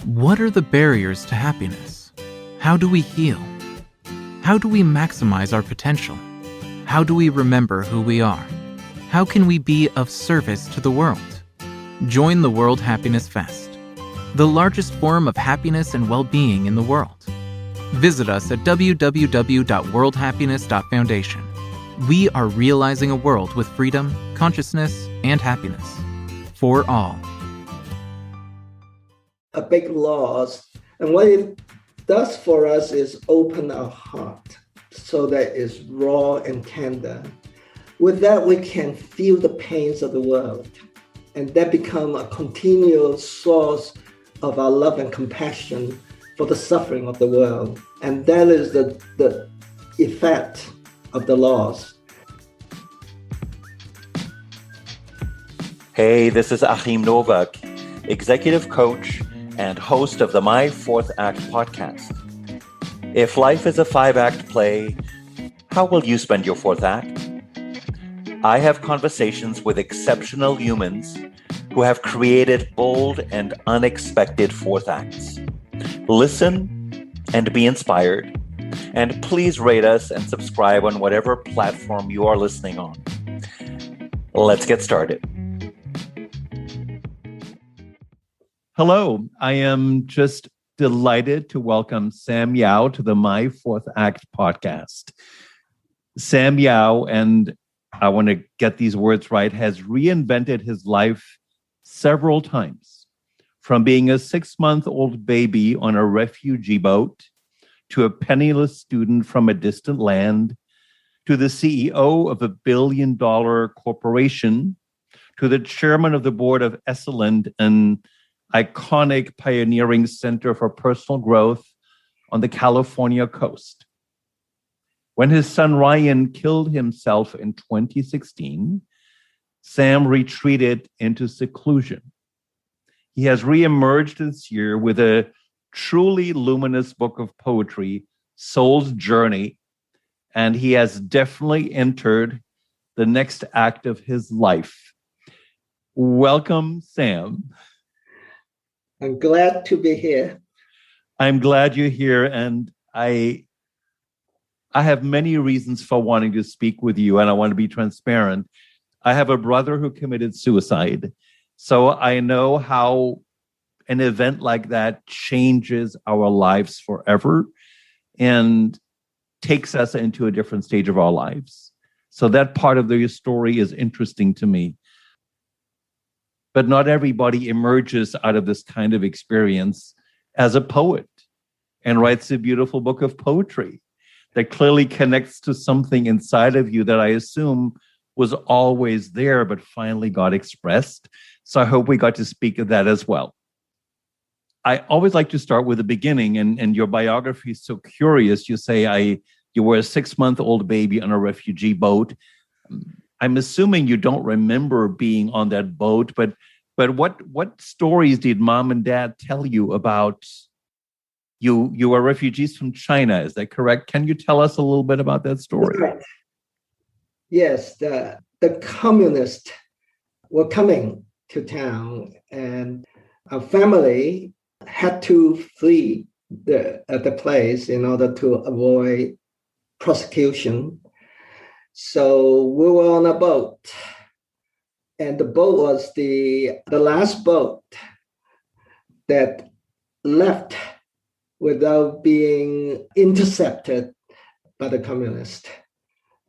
What are the barriers to happiness? How do we heal? How do we maximize our potential? How do we remember who we are? How can we be of service to the world? Join the World Happiness Fest, the largest forum of happiness and well-being in the world. Visit us at www.worldhappiness.foundation. We are realizing a world with freedom, consciousness, and happiness for all. A big loss. And what it does for us is open our heart so that it's raw and tender. With that, we can feel the pains of the world. And that become a continual source of our love and compassion for the suffering of the world. And that is the effect of the loss. Hey, this is Achim Novak, executive coach and host of the My Fourth Act podcast. If life is a 5-act play, how will you spend your fourth act? I have conversations with exceptional humans who have created bold and unexpected fourth acts. Listen and be inspired. And please rate us and subscribe on whatever platform you are listening on. Let's get started. Hello, I am just delighted to welcome Sam Yao to the My Fourth Act podcast. Sam Yao, and I want to get these words right, has reinvented his life several times, from being a 6-month-old baby on a refugee boat, to a penniless student from a distant land, to the CEO of a billion-dollar corporation, to the chairman of the board of Esalen, an iconic pioneering center for personal growth on the California coast. When his son Ryan killed himself in 2016, Sam retreated into seclusion. He has reemerged this year with a truly luminous book of poetry, Soul's Journey, and he has definitely entered the next act of his life. Welcome, Sam. I'm glad to be here. I'm glad you're here, and I have many reasons for wanting to speak with you, and I want to be transparent. I have a brother who committed suicide, so I know how an event like that changes our lives forever and takes us into a different stage of our lives. So that part of the story is interesting to me. But not everybody emerges out of this kind of experience as a poet and writes a beautiful book of poetry that clearly connects to something inside of you that I assume was always there, but finally got expressed. So I hope we got to speak of that as well. I always like to start with the beginning, and your biography is so curious. You say you were a 6-month-old baby on a refugee boat. I'm assuming you don't remember being on that boat, but what stories did mom and dad tell you about you? You were refugees from China, is that correct? Can you tell us a little bit about that story? Right. Yes, the communists were coming to town, and our family had to flee the place in order to avoid prosecution. So we were on a boat, and the boat was the last boat that left without being intercepted by the communists.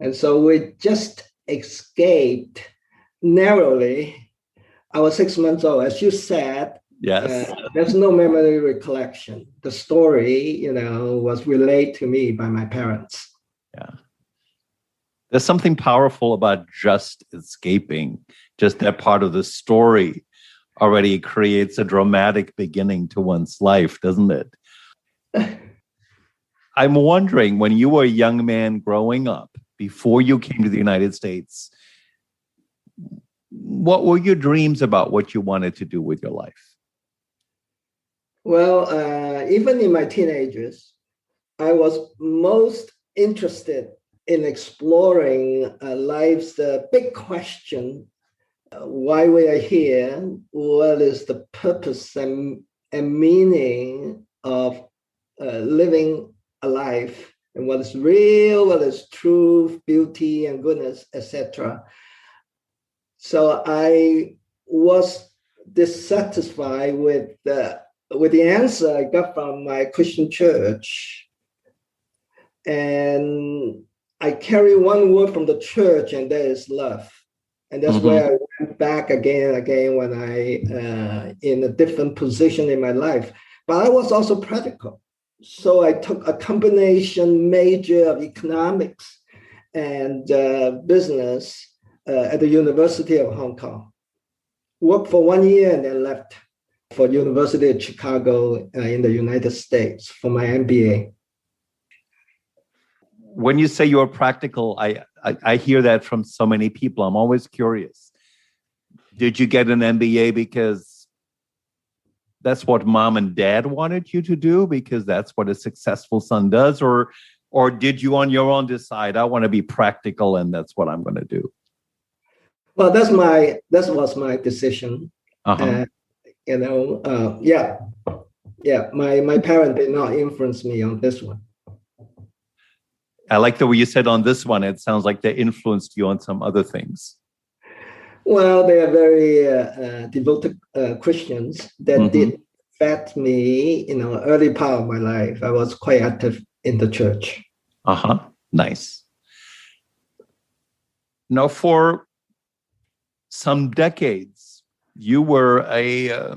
And so we just escaped narrowly. I was 6 months old, as you said. Yes. There's no memory recollection. The story, was relayed to me by my parents. Yeah. There's something powerful about just escaping. Just that part of the story already creates a dramatic beginning to one's life, doesn't it? I'm wondering, when you were a young man growing up, before you came to the United States, what were your dreams about what you wanted to do with your life? Well, even in my teenagers, I was most interested in exploring life's big question, why we are here, what is the purpose and and meaning of living a life, and what is real, what is truth, beauty, and goodness, etc. So I was dissatisfied with the answer I got from my Christian church, and I carry one word from the church, and that is love. And that's where I went back again and again when I in a different position in my life. But I was also practical. So I took a combination major of economics and business at the University of Hong Kong. Worked for 1 year and then left for University of Chicago in the United States for my MBA. When you say you're practical, I hear that from so many people. I'm always curious. Did you get an MBA because that's what mom and dad wanted you to do, because that's what a successful son does? Or did you on your own decide, I want to be practical and that's what I'm going to do? Well, that was my decision. Yeah. My parents did not influence me on this one. I like the way you said on this one. It sounds like they influenced you on some other things. Well, they are very devoted Christians that did affect me in the early part of my life. I was quite active in the church. Nice. Now, for some decades, you were a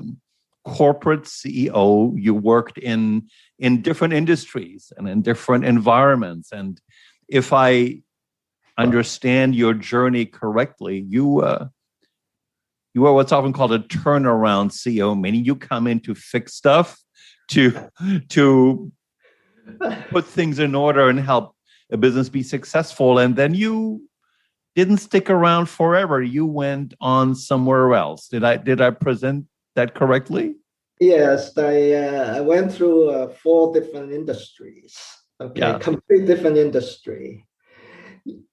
corporate CEO. You worked in different industries and in different environments. And if I understand your journey correctly, you were what's often called a turnaround CEO, meaning you come in to fix stuff, to put things in order and help a business be successful. And then you didn't stick around forever. You went on somewhere else. Did I present that correctly? Yes, I went through 4 different industries. Okay, complete different industry.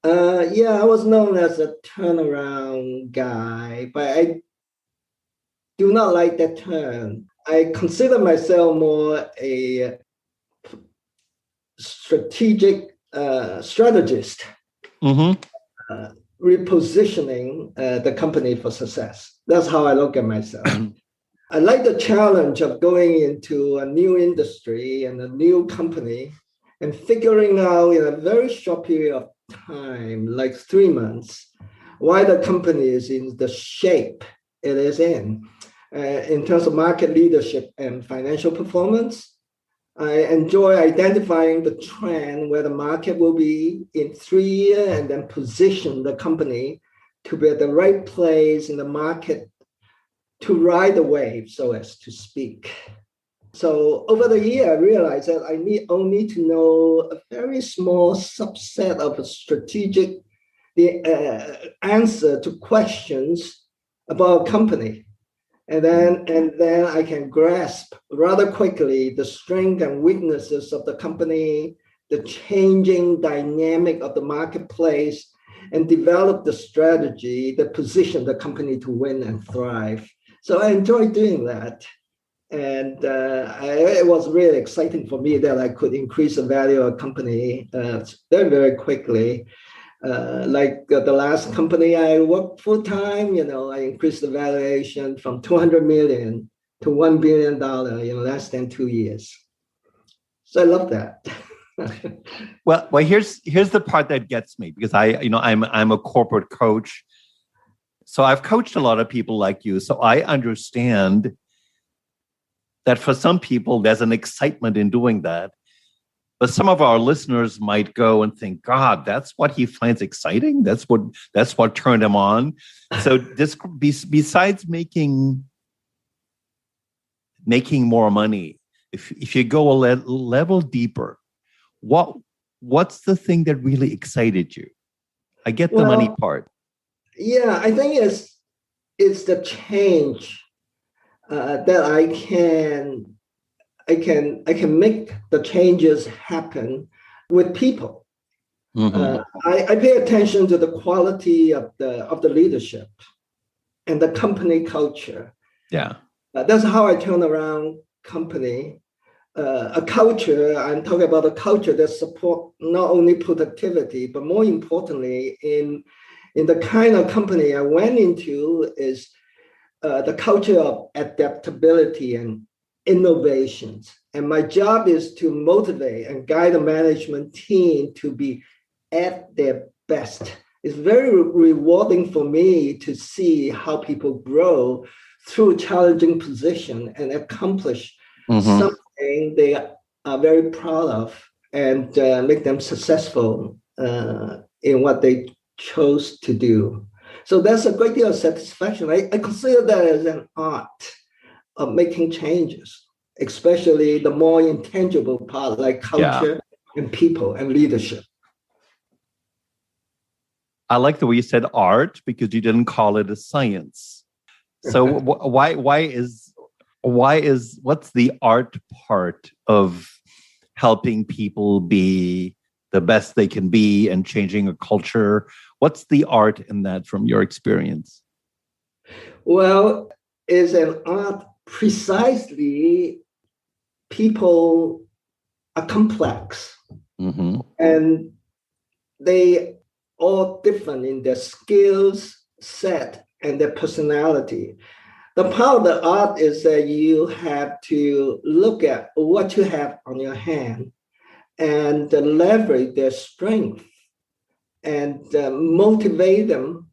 I was known as a turnaround guy, but I do not like that term. I consider myself more a strategist, repositioning the company for success. That's how I look at myself. I like the challenge of going into a new industry and a new company and figuring out in a very short period of time, like 3 months, why the company is in the shape it is in terms of market leadership and financial performance. I enjoy identifying the trend where the market will be in 3 years and then position the company to be at the right place in the market to ride the wave, so as to speak. So over the year, I realized that I only need to know a very small subset of a strategic answer to questions about a company. And then I can grasp rather quickly the strengths and weaknesses of the company, the changing dynamic of the marketplace, and develop the strategy that position the company to win and thrive. So I enjoy doing that. And it was really exciting for me that I could increase the value of a company very, very quickly. Like the last company I worked full time, I increased the valuation from $200 million to $1 billion, less than 2 years. So I love that. Well, here's the part that gets me, because I'm a corporate coach. So I've coached a lot of people like you. So I understand that for some people, there's an excitement in doing that. But some of our listeners might go and think, God, that's what he finds exciting. That's what turned him on. So this, besides making more money, if you go a level deeper, what's the thing that really excited you? I get the money part. Yeah, I think it's the change that I can make the changes happen with people. I pay attention to the quality of the leadership and the company culture. Yeah, that's how I turn around company, a culture. I'm talking about a culture that support not only productivity, but more importantly, in the kind of company I went into is the culture of adaptability and innovations. And my job is to motivate and guide the management team to be at their best. It's very rewarding for me to see how people grow through challenging position and accomplish something they are very proud of and make them successful in what they chose to do. So that's a great deal of satisfaction. I consider that as an art of making changes, especially the more intangible part like culture and people and leadership. I like the way you said art because you didn't call it a science. So what's the art part of helping people be the best they can be and changing a culture? What's the art in that from your experience? Well, it's an art precisely. People are complex and they all different in their skills set and their personality. The part of the art is that you have to look at what you have on your hand and leverage their strength and motivate them.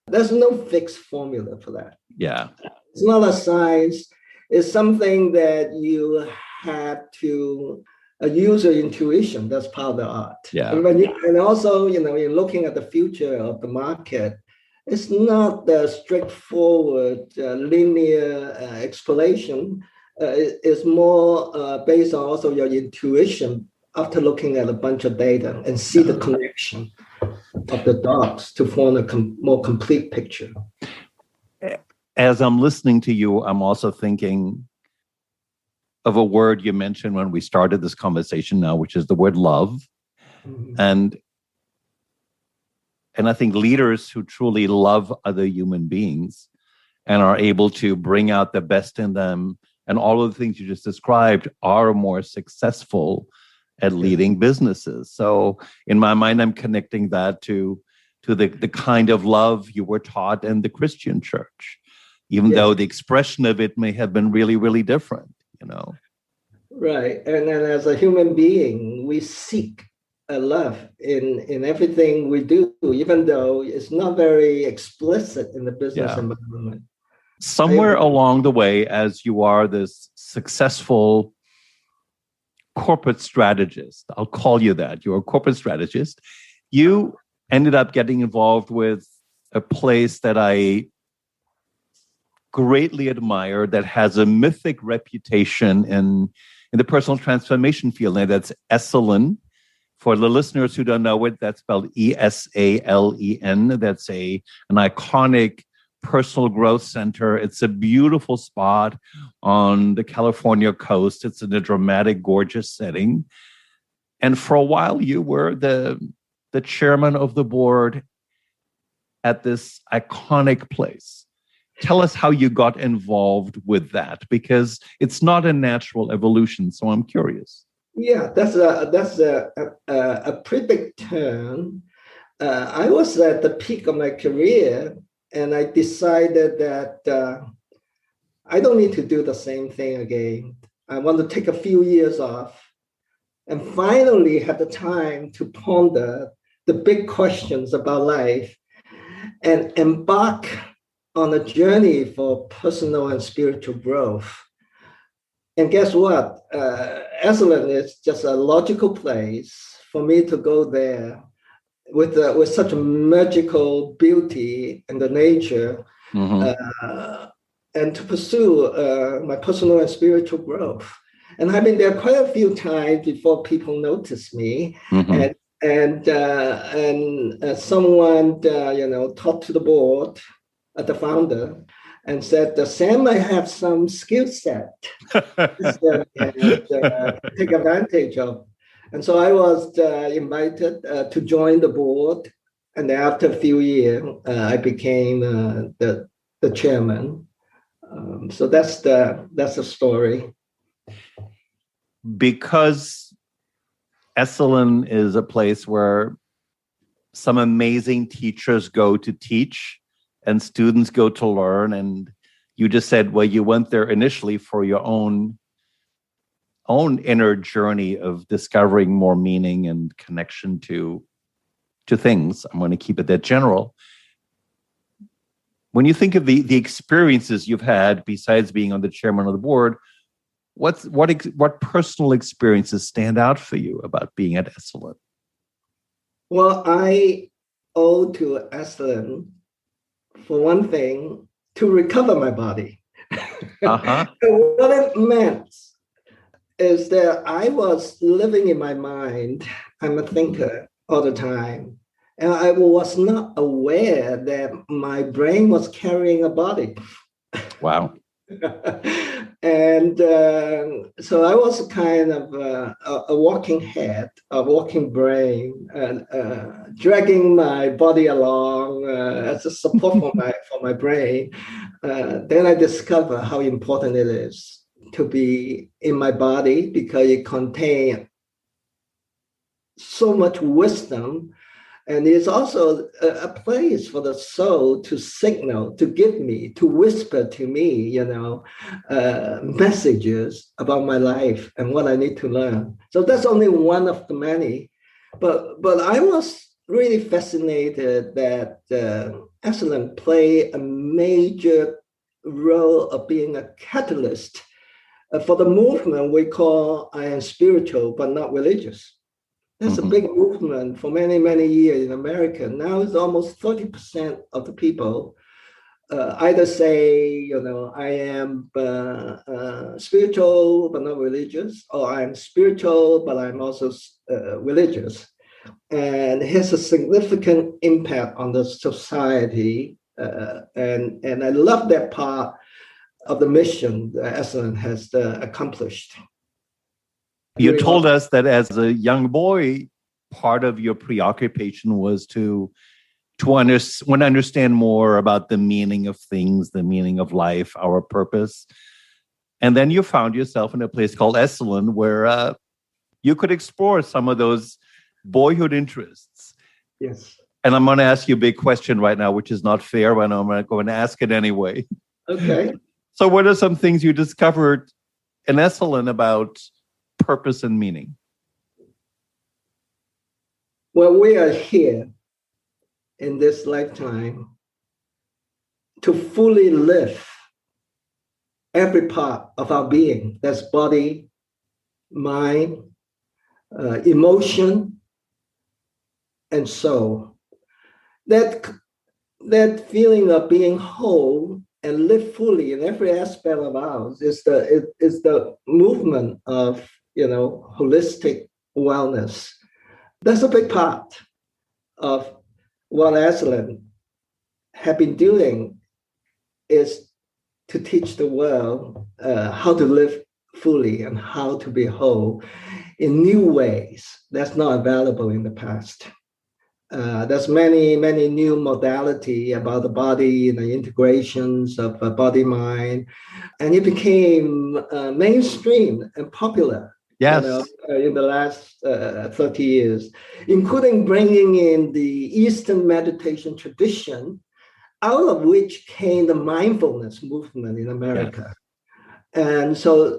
There's no fixed formula for that. Yeah. It's not a science. It's something that you have to use your intuition. That's part of the art. Yeah. And also, you're looking at the future of the market. It's not the straightforward linear explanation. It's more based on also your intuition after looking at a bunch of data and see the connection of the dots to form a more complete picture. As I'm listening to you, I'm also thinking of a word you mentioned when we started this conversation now, which is the word love. And I think leaders who truly love other human beings and are able to bring out the best in them and all of the things you just described are more successful at leading businesses. So in my mind, I'm connecting that to the kind of love you were taught in the Christian church, even though the expression of it may have been really, really different, Right. And then as a human being, we seek a love in everything we do, even though it's not very explicit in the business environment. Somewhere along the way, as you are this successful corporate strategist, I'll call you that, you're a corporate strategist, you ended up getting involved with a place that I greatly admire that has a mythic reputation in the personal transformation field. And that's Esalen. For the listeners who don't know it, that's spelled Esalen. That's an iconic personal growth center. It's a beautiful spot on the California coast. It's in a dramatic, gorgeous setting. And for a while, you were the chairman of the board at this iconic place. Tell us how you got involved with that, because it's not a natural evolution. So I'm curious. Yeah, that's a pretty big turn. I was at the peak of my career, and I decided that I don't need to do the same thing again. I want to take a few years off and finally have the time to ponder the big questions about life and embark on a journey for personal and spiritual growth. And guess what? Esalen is just a logical place for me to go there with such a magical beauty and the nature, and to pursue my personal and spiritual growth. And I've been there quite a few times before people notice me, and someone talked to the board, the founder, and said, Sam might have some skill set and take advantage of. And so I was invited to join the board. And after a few years, I became the chairman. So that's the story. because Esalen is a place where some amazing teachers go to teach and students go to learn. And you just said, well, you went there initially for your own inner journey of discovering more meaning and connection to things. I'm going to keep it that general. When you think of the experiences you've had besides being on the chairman of the board, what personal experiences stand out for you about being at Esalen? Well, I owe to Esalen, for one thing, to recover my body. Uh-huh. What it meant is that I was living in my mind. I'm a thinker all the time. And I was not aware that my brain was carrying a body. Wow. And so I was kind of a walking head, a walking brain, dragging my body along as a support for my brain. Then I discovered how important it is to be in my body, because it contains so much wisdom. And it's also a place for the soul to signal, to give me, to whisper to me, messages about my life and what I need to learn. So that's only one of the many. But I was really fascinated that Esalen played a major role of being a catalyst for the movement we call I am spiritual but not religious. That's a big movement for many, many years in America. Now it's almost 30% of the people either say, I am spiritual but not religious, or I'm spiritual but I'm also religious. And it has a significant impact on the society. And I love that part of the mission that Esalen has accomplished. You told us that as a young boy, part of your preoccupation was to understand more about the meaning of things, the meaning of life, our purpose. And then you found yourself in a place called Esalen, where you could explore some of those boyhood interests. Yes. And I'm going to ask you a big question right now, which is not fair, but I'm going to ask it anyway. Okay. So what are some things you discovered in Esalen about purpose and meaning? Well, we are here in this lifetime to fully live every part of our being. That's body, mind, emotion, and soul. That feeling of being whole and live fully in every aspect of ours is the movement of holistic wellness. That's a big part of what Esalen have been doing, is to teach the world how to live fully and how to be whole in new ways that's not available in the past. There's many, many new modality about the body and the integrations of body-mind, and it became mainstream and popular. Yes. In the last 30 years, including bringing in the Eastern meditation tradition, out of which came the mindfulness movement in America. Yes. And so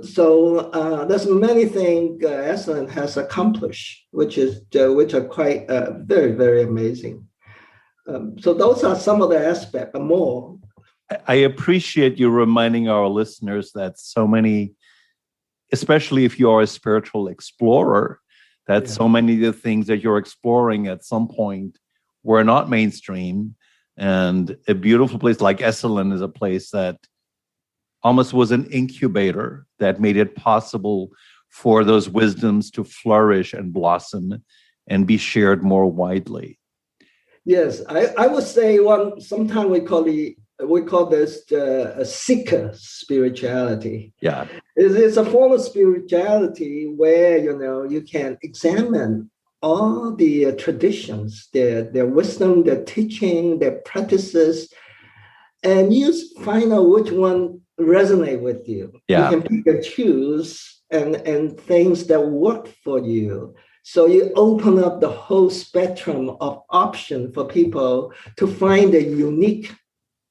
there's many things Esalen has accomplished, which are quite very, very amazing. So those are some of the aspects, but more. I appreciate you reminding our listeners that so many, especially if you're a spiritual explorer, that so many of the things that you're exploring at some point were not mainstream. And a beautiful place like Esalen is a place that almost was an incubator that made it possible for those wisdoms to flourish and blossom and be shared more widely. Yes, I would say sometimes we call this a seeker spirituality. Yeah, it's a form of spirituality where you can examine all the traditions, their wisdom, their teaching, their practices, and you find out which one resonate with you. Yeah. You can pick and choose and things that work for you. So you open up the whole spectrum of option for people to find a unique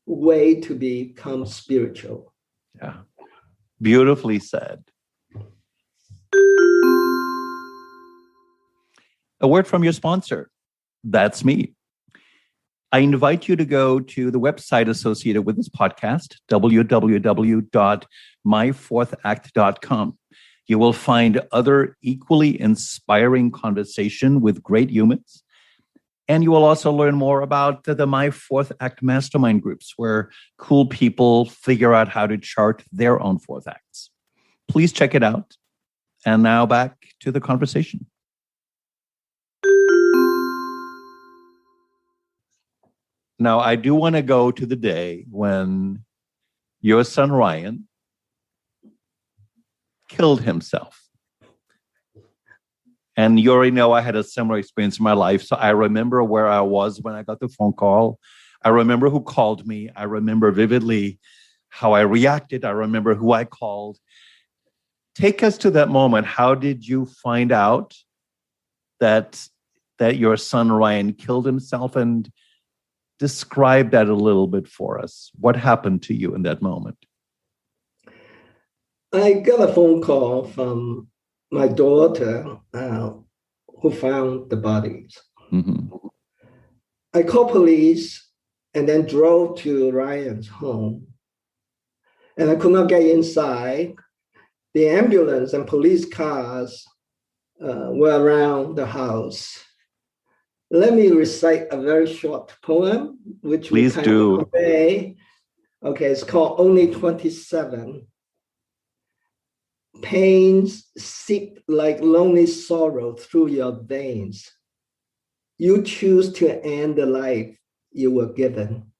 way to become spiritual. Yeah. Beautifully said. A word from your sponsor. That's me. I invite you to go to the website associated with this podcast, www.myfourthact.com. You will find other equally inspiring conversation with great humans. And you will also learn more about the My Fourth Act mastermind groups, where cool people figure out how to chart their own fourth acts. Please check it out. And now back to the conversation. Now, I do want to go to the day when your son, Ryan, killed himself. And you already know I had a similar experience in my life. So I remember where I was when I got the phone call. I remember who called me. I remember vividly how I reacted. I remember who I called. Take us to that moment. How did you find out that your son, Ryan, killed himself? And describe that a little bit for us. What happened to you in that moment? I got a phone call from my daughter who found the bodies. Mm-hmm. I called police and then drove to Ryan's home. And I could not get inside. The ambulance and police cars were around the house. Let me recite a very short poem, which Please do. Convey. Okay, it's called Only 27. Pains seep like lonely sorrow through your veins. You choose to end the life you were given.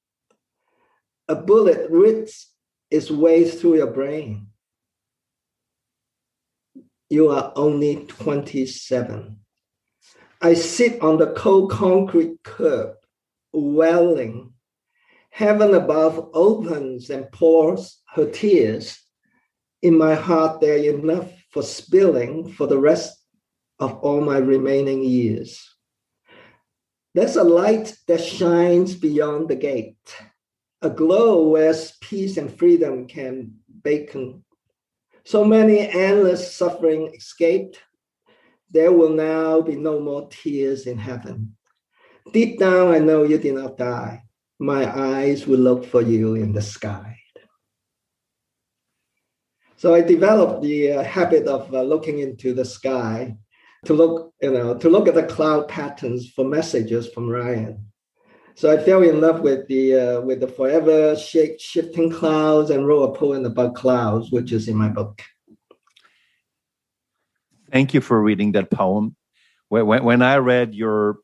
A bullet rips its way through your brain. You are only 27. I sit on the cold concrete curb, wailing. Heaven above opens and pours her tears. In my heart, there is enough for spilling for the rest of all my remaining years. There's a light that shines beyond the gate, a glow where peace and freedom can beckon. So many endless suffering escaped. There will now be no more tears in heaven. Deep down, I know you did not die. My eyes will look for you in the sky. So I developed the habit of looking into the sky to look at the cloud patterns for messages from Ryan. So I fell in love with the forever shifting clouds and wrote a poem about clouds, which is in my book. Thank you for reading that poem. When I read your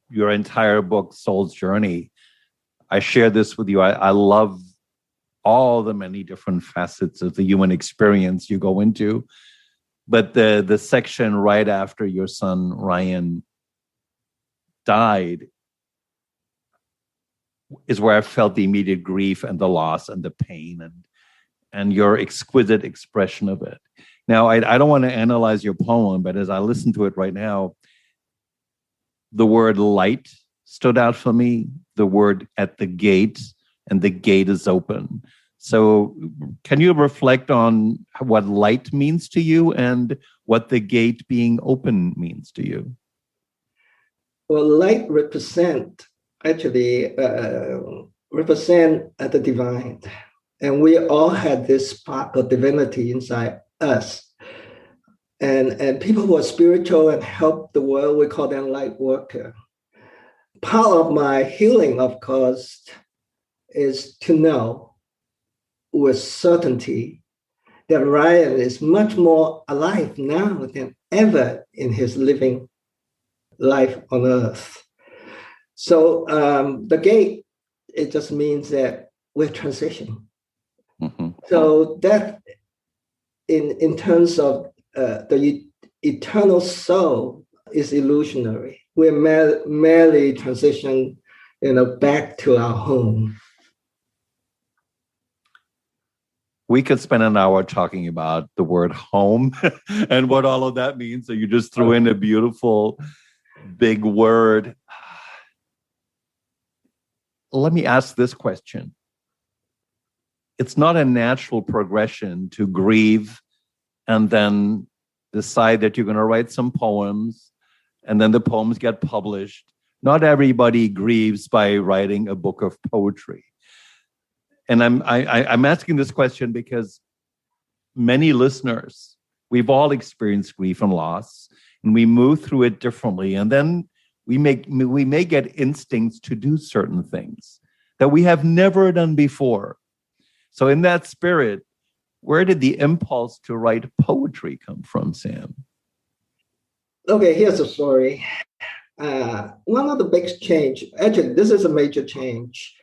entire book, Soul's Journey, I share this with you. I love all the many different facets of the human experience you go into. But the section right after your son, Ryan, died is where I felt the immediate grief and the loss and the pain and your exquisite expression of it. Now, I don't want to analyze your poem, but as I listen to it right now, the word light stood out for me, the word at the gate, and the gate is open. So can you reflect on what light means to you and what the gate being open means to you? Well, light represent the divine. And we all had this spark of divinity inside us. And people who are spiritual and help the world, we call them light worker. Part of my healing, of course, is to know with certainty that Ryan is much more alive now than ever in his living life on earth. So the gate, it just means that we're transitioning. Mm-hmm. So that in terms of the eternal soul is illusionary. We're merely transition, back to our home. We could spend an hour talking about the word home and what all of that means. So you just threw in a beautiful big word. Let me ask this question. It's not a natural progression to grieve and then decide that you're going to write some poems, and then the poems get published. Not everybody grieves by writing a book of poetry. And I'm asking this question because many listeners, we've all experienced grief and loss, and we move through it differently. And then we may get instincts to do certain things that we have never done before. So in that spirit, where did the impulse to write poetry come from, Sam? Okay, here's a story. One of the big change, actually, this is a major change.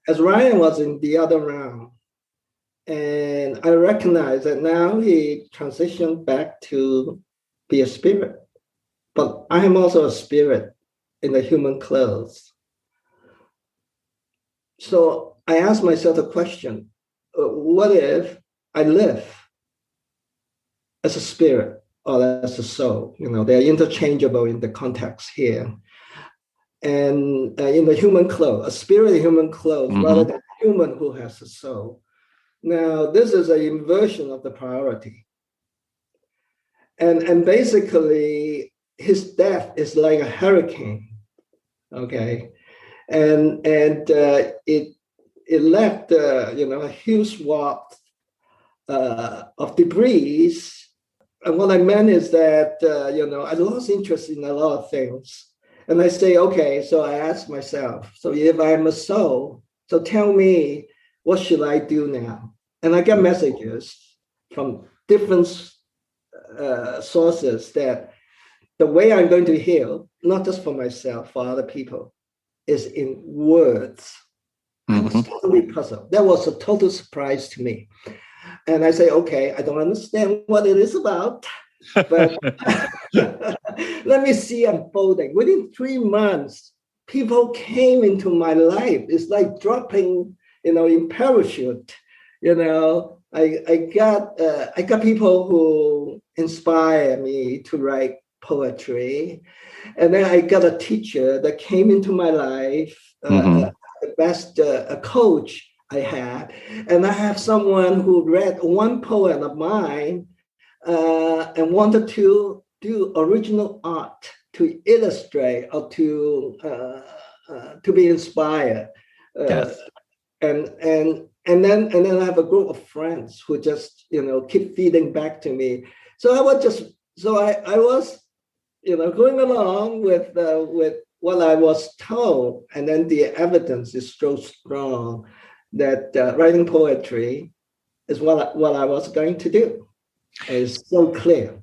As Ryan was in the other round, and I recognize that now he transitioned back to be a spirit, but I am also a spirit in the human clothes. So I asked myself the question, what if I live as a spirit or as a soul? You know, they're interchangeable in the context here. And in the human clothes, a spirit in human clothes, rather than a human who has a soul. Now, this is an inversion of the priority. And basically, his death is like a hurricane, okay? And it left, a huge swath of debris. And what I meant is that, I lost interest in a lot of things. And I say, okay, so I ask myself, so if I'm a soul, so tell me, what should I do now? And I get messages from different sources that the way I'm going to heal, not just for myself, for other people, is in words. I was totally puzzled. That was a total surprise to me. And I say, okay, I don't understand what it is about, but let me see unfolding. Within 3 months, people came into my life. It's like dropping, in parachute. I got people who inspire me to write poetry, and then I got a teacher that came into my life, the best coach I had, and I have someone who read one poem of mine and wanted to do original art, to illustrate or to be inspired. Yes. And then I have a group of friends who just keep feeding back to me. So I was going along with what I was told, and then the evidence is so strong that writing poetry is what I was going to do. It's so clear.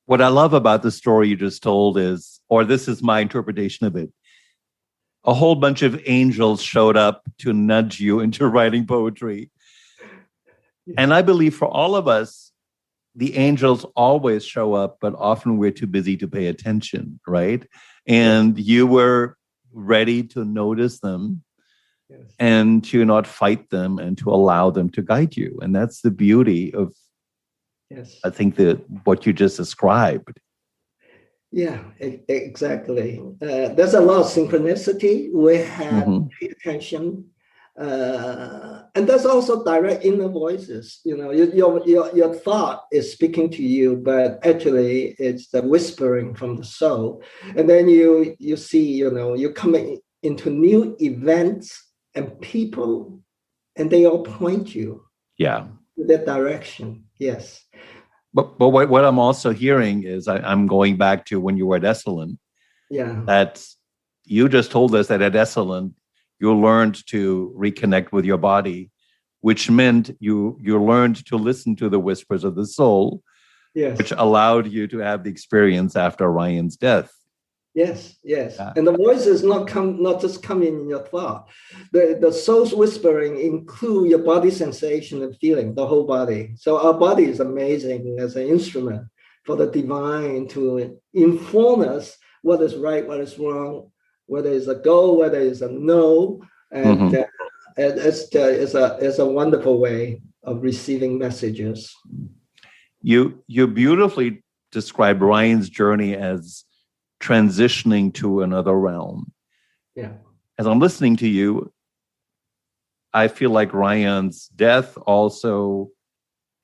What I love about the story you just told is, or this is my interpretation of it, a whole bunch of angels showed up to nudge you into writing poetry. Yeah. And I believe for all of us, the angels always show up, but often we're too busy to pay attention, right? And you were ready to notice them, yes, and to not fight them and to allow them to guide you. And that's the beauty of, yes, I think, what you just described. Yeah, exactly. There's a lot of synchronicity. We have to pay attention. And there's also direct inner voices. Your thought is speaking to you, but actually it's the whispering from the soul. And then you see, you're coming into new events and people, and they all point you, to that direction. Yes. But what I'm also hearing is, I'm going back to when you were at Esalen. Yeah. That you just told us that at Esalen, you learned to reconnect with your body, which meant you learned to listen to the whispers of the soul, yes, which allowed you to have the experience after Ryan's death. Yes. And the voices not just coming in your thought. The soul's whispering include your body sensation and feeling, the whole body. So our body is amazing as an instrument for the divine to inform us what is right, what is wrong, whether it's a go, whether it's a no. And it's a wonderful way of receiving messages. You beautifully describe Ryan's journey as transitioning to another realm. Yeah. As I'm listening to you, I feel like Ryan's death also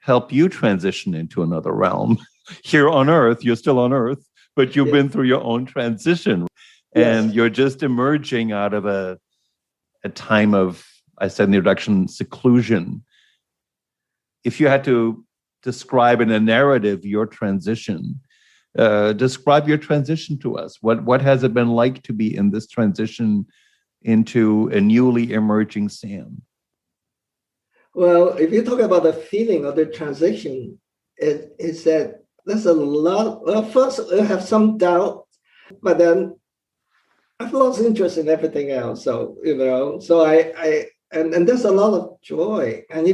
helped you transition into another realm. Here on Earth, you're still on Earth, but you've been through your own transition. And Yes. you're just emerging out of a time of, I said in the introduction, seclusion. If you had to describe in a narrative your transition, describe your transition to us. What has it been like to be in this transition into a newly emerging Sam? Well, if you talk about the feeling of the transition, it's that there's a lot. Well, first I have some doubt, but then I've lost interest in everything else. So and there's a lot of joy, and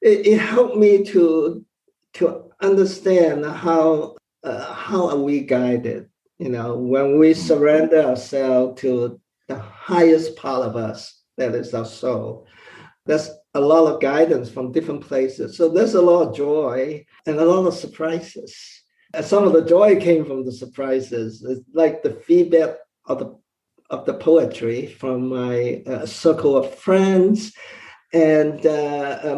it helped me to understand how are we guided. When we surrender ourselves to the highest part of us, that is our soul. There's a lot of guidance from different places. So there's a lot of joy and a lot of surprises. And some of the joy came from the surprises. It's like the feedback of the poetry from my circle of friends. And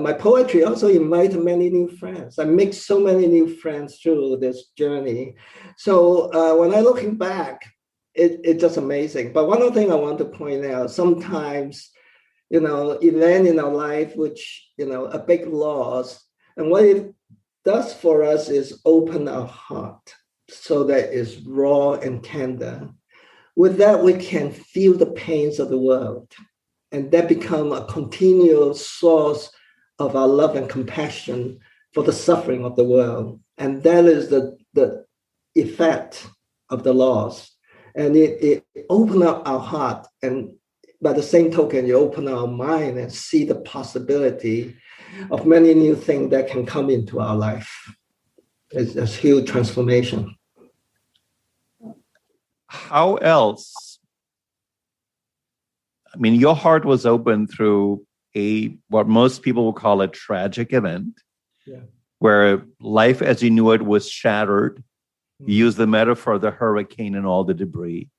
my poetry also invited many new friends. I make so many new friends through this journey. So when I looking back, it's just amazing. But one other thing I want to point out, sometimes, event in our life, which, a big loss. And what it does for us is open our heart so that it's raw and tender. With that, we can feel the pains of the world. And that become a continual source of our love and compassion for the suffering of the world. And that is the effect of the loss. And it opened up our heart. And by the same token, you open our mind and see the possibility of many new things that can come into our life. It's a huge transformation. How else? I mean, your heart was open through what most people will call a tragic event, where life as you knew it was shattered. You use the metaphor of the hurricane and all the debris.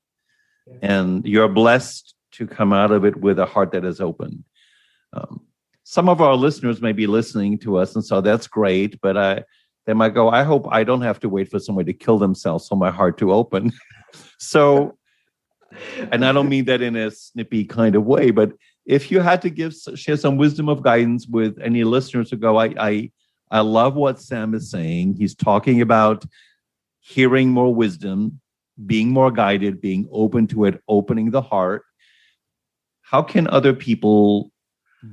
And you're blessed to come out of it with a heart that is open. Some of our listeners may be listening to us, and so that's great, but they might go, I hope I don't have to wait for somebody to kill themselves for my heart to open. So, and I don't mean that in a snippy kind of way, but if you had to share some wisdom of guidance with any listeners who go, I love what Sam is saying. He's talking about hearing more wisdom, being more guided, being open to it, opening the heart. How can other people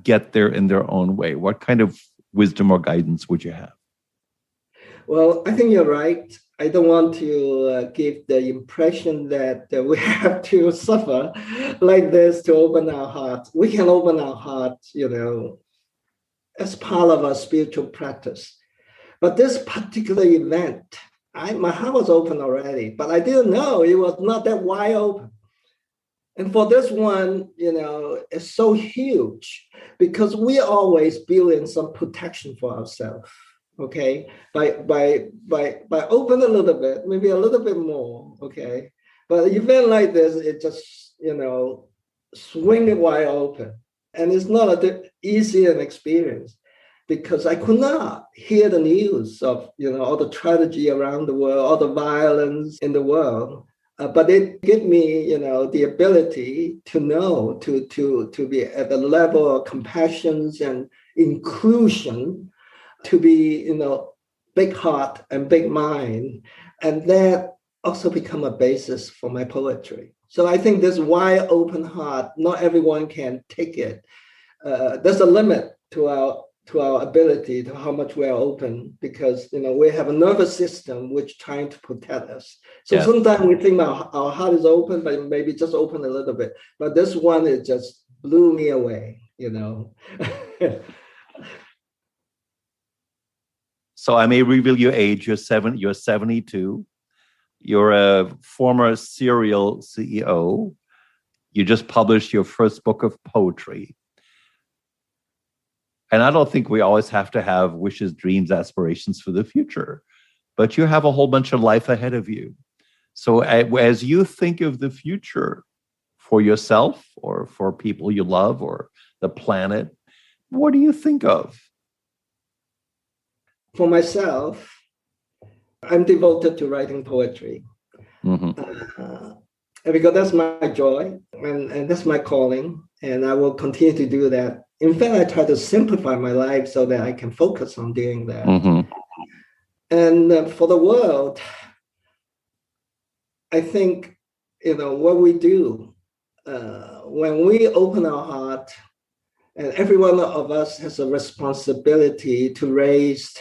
get there in their own way? What kind of wisdom or guidance would you have? Well, I think you're right. I don't want to give the impression that we have to suffer like this to open our heart. We can open our heart, as part of our spiritual practice. But this particular event, my heart was open already, but I didn't know it was not that wide open. And for this one, it's so huge because we always build in some protection for ourselves. Okay, by open a little bit, maybe a little bit more. Okay, but an event like this, it just swing it wide open, and it's not easy an experience because I could not hear the news of all the tragedy around the world, all the violence in the world. But it gave me, the ability to know, to be at the level of compassion and inclusion, to be, big heart and big mind. And that also become a basis for my poetry. So I think this wide open heart, not everyone can take it. There's a limit to our ability, to how much we are open, because we have a nervous system which trying to protect us. So sometimes we think our heart is open, but maybe just open a little bit. But this one, it just blew me away, So I may reveal your age. You're 72. You're a former serial CEO. You just published your first book of poetry. And I don't think we always have to have wishes, dreams, aspirations for the future, but you have a whole bunch of life ahead of you. So as you think of the future for yourself or for people you love or the planet, what do you think of? For myself, I'm devoted to writing poetry. Because that's my joy and that's my calling, and I will continue to do that. In fact, I try to simplify my life so that I can focus on doing that. And for the world, I think, what we do when we open our heart, and every one of us has a responsibility to raise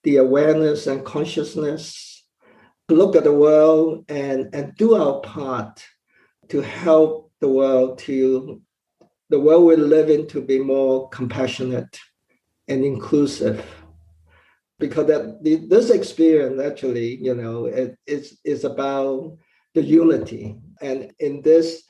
the awareness and consciousness, to look at the world and do our part to help the world we live in to be more compassionate and inclusive. Because this experience actually, is about the unity. And in this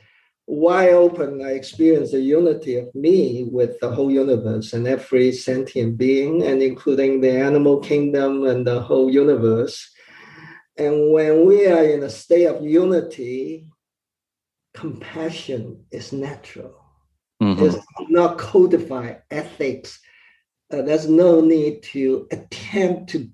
wide open, I experience the unity of me with the whole universe and every sentient being, and including the animal kingdom and the whole universe. And when we are in a state of unity, compassion is natural. It's not codified ethics. There's no need to attempt to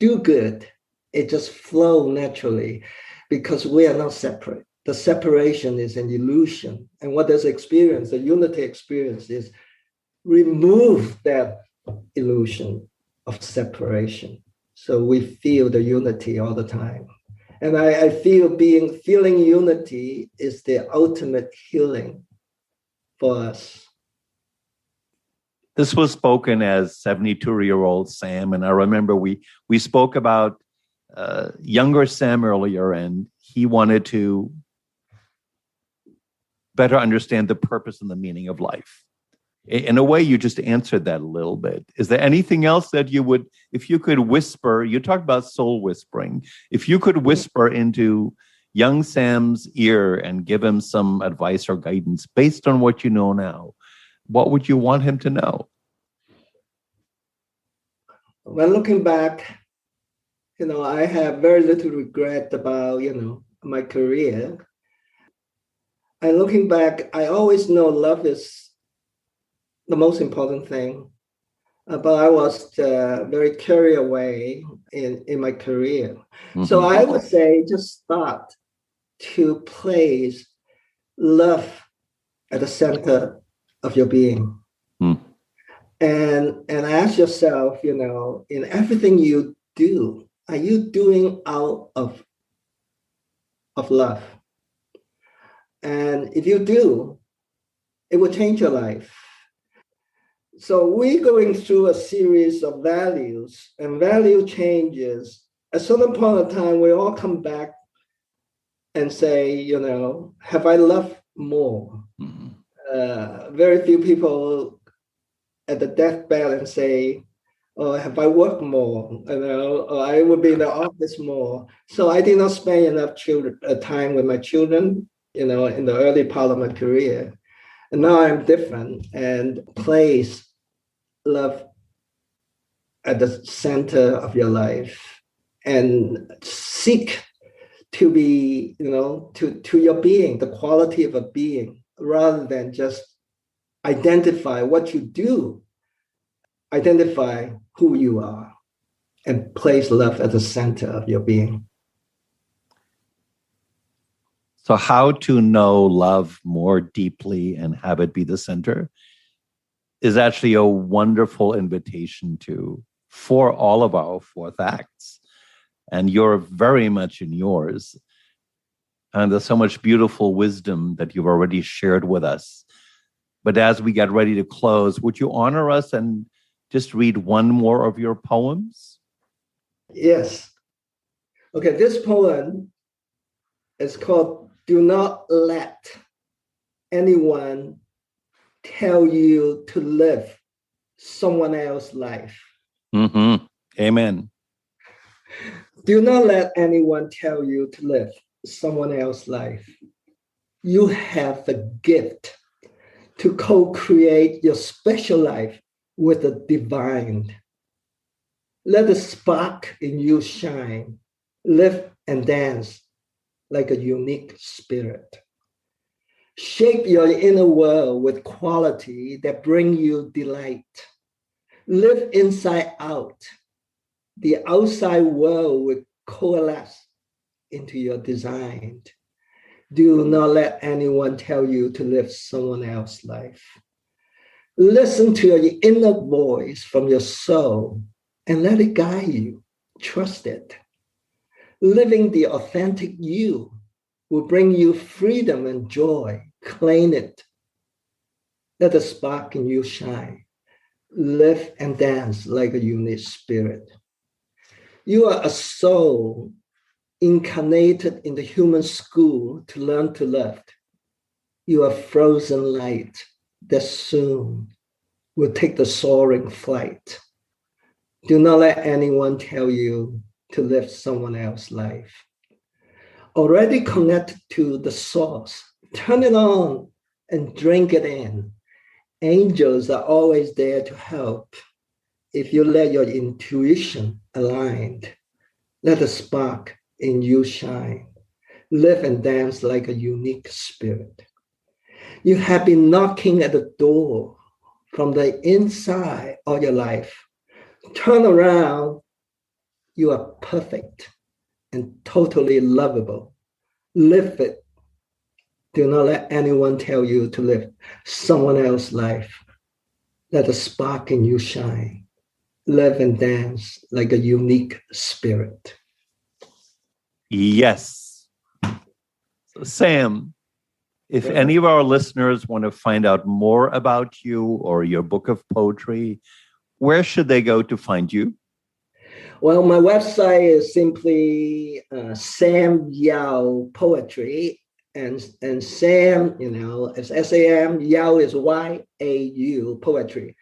do good. It just flows naturally because we are not separate. The separation is an illusion. And what this experience, the unity experience, is remove that illusion of separation. So we feel the unity all the time. And I feel feeling unity is the ultimate healing for us. This was spoken as 72-year-old Sam, and I remember we spoke about younger Sam earlier, and he wanted to better understand the purpose and the meaning of life. In a way, you just answered that a little bit. Is there anything else that you would, if you could whisper, you talked about soul whispering, if you could whisper into young Sam's ear and give him some advice or guidance based on what you know now, what would you want him to know? When looking back, I have very little regret about, my career. And looking back, I always know love is the most important thing. But I was very carried away in my career. So I would say just start to place love at the center of your being. And ask yourself, in everything you do, are you doing out of love? And if you do, it will change your life. So we're going through a series of values, and value changes. At a certain point of time, we all come back and say, have I loved more? Very few people at the deathbed and say, oh, have I worked more? Or I would be in the office more. So I did not spend enough time with my children, in the early part of my career. And now I'm different and place love at the center of your life and seek to be, to your being, the quality of a being, rather than just identify what you do. Identify who you are and place love at the center of your being. So how to know love more deeply and have it be the center is actually a wonderful invitation for all of our fourth acts. And you're very much in yours. And there's so much beautiful wisdom that you've already shared with us. But as we get ready to close, would you honor us and just read one more of your poems? Yes. Okay, this poem is called Do Not Let Anyone Tell You to Live Someone Else's Life. Amen. Do not let anyone tell you to live someone else's life. You have the gift to co-create your special life with the divine. Let the spark in you shine, live and dance like a unique spirit. Shape your inner world with quality that bring you delight. Live inside out. The outside world will coalesce into your design. Do not let anyone tell you to live someone else's life. Listen to your inner voice from your soul and let it guide you. Trust it. Living the authentic you will bring you freedom and joy. Claim it. Let the spark in you shine. Live and dance like a unique spirit. You are a soul incarnated in the human school to learn to love. You are frozen light that soon will take the soaring flight. Do not let anyone tell you to live someone else's life. Already connected to the source, turn it on and drink it in. Angels are always there to help. If you let your intuition align, let the spark in you shine. Live and dance like a unique spirit. You have been knocking at the door from the inside all your life. Turn around. You are perfect and totally lovable. Live it. Do not let anyone tell you to live someone else's life. Let the spark in you shine. Live and dance like a unique spirit. Yes. Sam, if any of our listeners want to find out more about you or your book of poetry, where should they go to find you? Well, my website is simply Sam Yao Poetry. And Sam, is S-A-M, Yao is Y-A-U, poetry.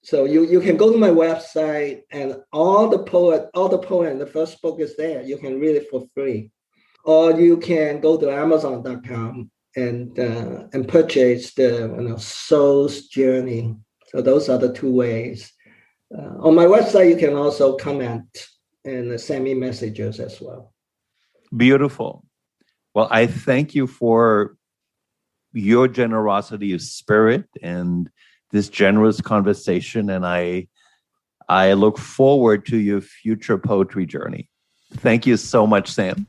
So you can go to my website and all the poem, the first book is there. You can read it for free. Or you can go to Amazon.com and purchase the Soul's Journey. So those are the two ways. On my website, you can also comment and send me messages as well. Beautiful. Well, I thank you for your generosity of spirit and this generous conversation, and I look forward to your future poetry journey. Thank you so much, Sam.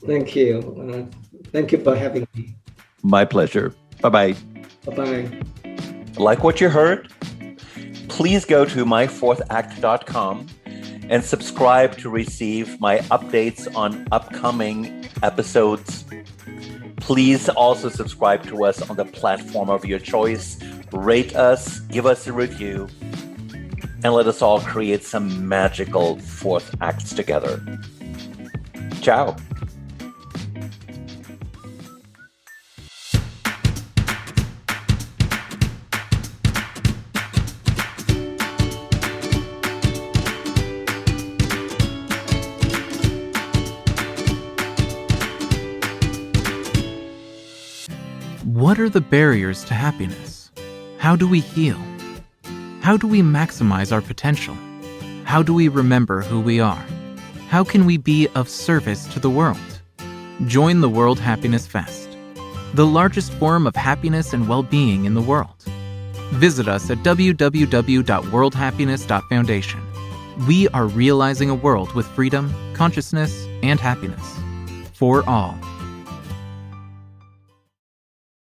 Thank you. Thank you for having me. My pleasure. Bye-bye. Bye-bye. Like what you heard? Please go to myfourthact.com and subscribe to receive my updates on upcoming episodes. Please also subscribe to us on the platform of your choice. Rate us, give us a review, and let us all create some magical fourth acts together. Ciao. What are the barriers to happiness? How do we heal? How do we maximize our potential? How do we remember who we are? How can we be of service to the world? Join the World Happiness Fest, the largest forum of happiness and well-being in the world. Visit us at www.worldhappiness.foundation. We are realizing a world with freedom, consciousness, and happiness for all.